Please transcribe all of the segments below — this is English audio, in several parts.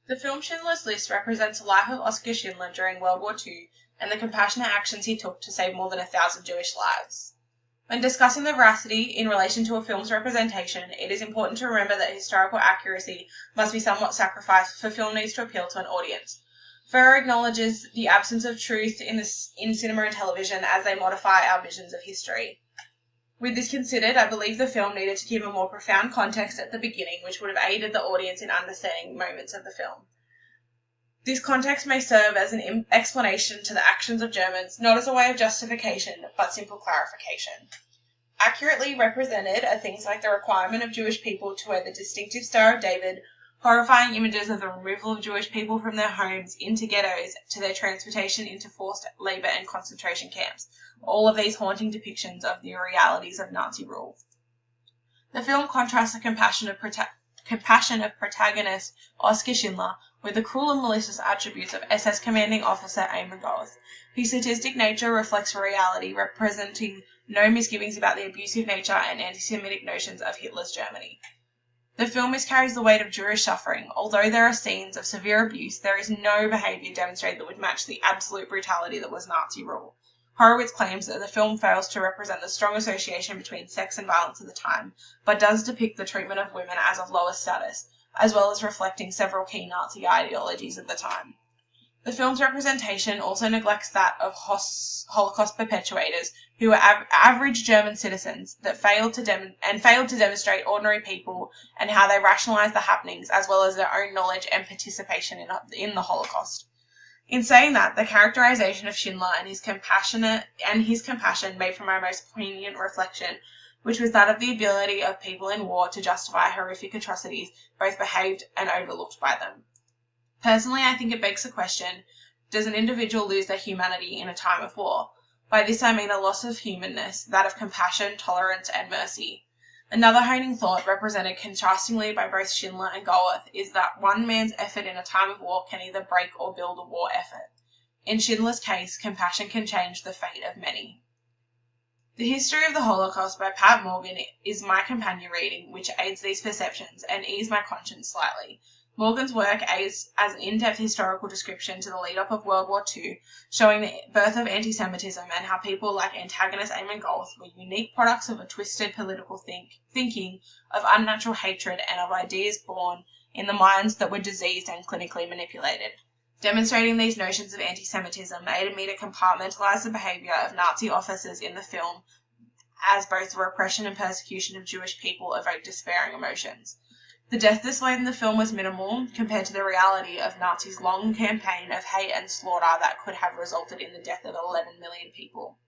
The film Schindler's List represents the life of Oskar Schindler during World War II and the compassionate actions he took to save more than 1,000 Jewish lives. When discussing the veracity in relation to a film's representation, it is important to remember that historical accuracy must be somewhat sacrificed for film needs to appeal to an audience. Ferrer acknowledges the absence of truth in cinema and television as they modify our visions of history. With this considered, I believe the film needed to give a more profound context at the beginning, which would have aided the audience in understanding moments of the film. This context may serve as an explanation to the actions of Germans, not as a way of justification, but simple clarification. Accurately represented are things like the requirement of Jewish people to wear the distinctive Star of David, horrifying images of the removal of Jewish people from their homes into ghettos to their transportation into forced labour and concentration camps, all of these haunting depictions of the realities of Nazi rule. The film contrasts the compassion of protagonist Oskar Schindler with the cruel and malicious attributes of SS commanding officer Eamon Goth, whose sadistic nature reflects reality, representing no misgivings about the abusive nature and anti-Semitic notions of Hitler's Germany. The film miscarries the weight of Jewish suffering. Although there are scenes of severe abuse, there is no behaviour demonstrated that would match the absolute brutality that was Nazi rule. Horowitz claims that the film fails to represent the strong association between sex and violence at the time, but does depict the treatment of women as of lower status, as well as reflecting several key Nazi ideologies of the time. The film's representation also neglects that of Holocaust perpetrators, who were average German citizens that failed to demonstrate ordinary people and how they rationalised the happenings, as well as their own knowledge and participation in the Holocaust. In saying that, the characterization of Schindler and his compassion made for my most poignant reflection, which was that of the ability of people in war to justify horrific atrocities, both behaved and overlooked by them. Personally, I think it begs the question, does an individual lose their humanity in a time of war? By this I mean a loss of humanness, that of compassion, tolerance, and mercy. Another honing thought, represented contrastingly by both Schindler and Goeth, is that one man's effort in a time of war can either break or build a war effort. In Schindler's case, compassion can change the fate of many. The History of the Holocaust by Pat Morgan is my companion reading, which aids these perceptions and ease my conscience slightly. Morgan's work aids as an in-depth historical description to the lead-up of World War II, showing the birth of anti-Semitism and how people like antagonist Eamon Goth were unique products of a twisted political thinking, of unnatural hatred, and of ideas born in the minds that were diseased and clinically manipulated. Demonstrating these notions of anti-Semitism aided me to compartmentalize the behaviour of Nazi officers in the film, as both the repression and persecution of Jewish people evoked despairing emotions. The death displayed in the film was minimal compared to the reality of Nazis' long campaign of hate and slaughter that could have resulted in the death of 11 million people.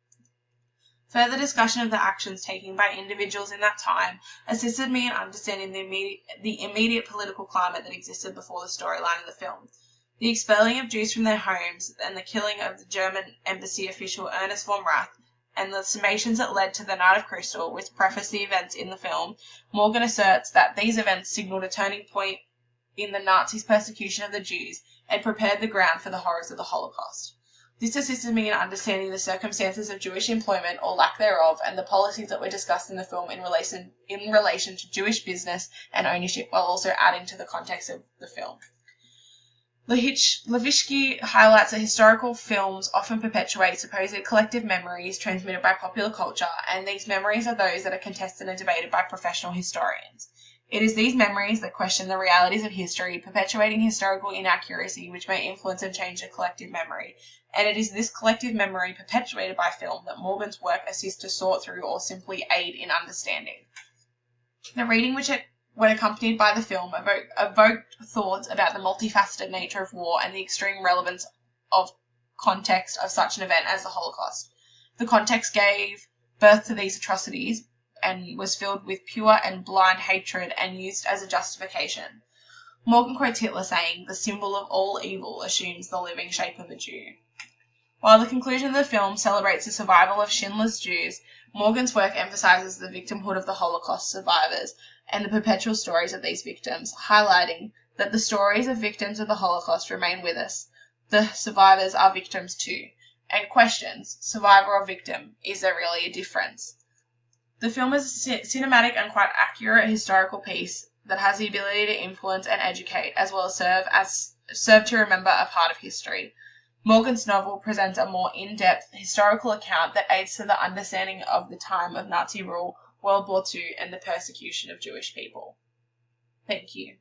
Further discussion of the actions taken by individuals in that time assisted me in understanding the immediate political climate that existed before the storyline of the film. The expelling of Jews from their homes and the killing of the German embassy official Ernest von Rath and the summations that led to the Night of Crystal, which preface the events in the film, Morgan asserts that these events signalled a turning point in the Nazis' persecution of the Jews and prepared the ground for the horrors of the Holocaust. This assisted me in understanding the circumstances of Jewish employment or lack thereof and the policies that were discussed in the film in relation to Jewish business and ownership, while also adding to the context of the film. Levitsky highlights that historical films often perpetuate supposed collective memories transmitted by popular culture, and these memories are those that are contested and debated by professional historians. It is these memories that question the realities of history, perpetuating historical inaccuracy which may influence and change the collective memory, and it is this collective memory perpetuated by film that Morgan's work assists to sort through or simply aid in understanding. The reading when accompanied by the film, evoked thoughts about the multifaceted nature of war and the extreme relevance of context of such an event as the Holocaust. The context gave birth to these atrocities and was filled with pure and blind hatred and used as a justification. Morgan quotes Hitler saying, "The symbol of all evil assumes the living shape of a Jew." While the conclusion of the film celebrates the survival of Schindler's Jews, Morgan's work emphasizes the victimhood of the Holocaust survivors and the perpetual stories of these victims, highlighting that the stories of victims of the Holocaust remain with us. The survivors are victims too, and questions, survivor or victim, is there really a difference? The film is a cinematic and quite accurate historical piece that has the ability to influence and educate, as well as serve to remember a part of history. Morgan's novel presents a more in-depth historical account that aids to the understanding of the time of Nazi rule, World War II, and the persecution of Jewish people. Thank you.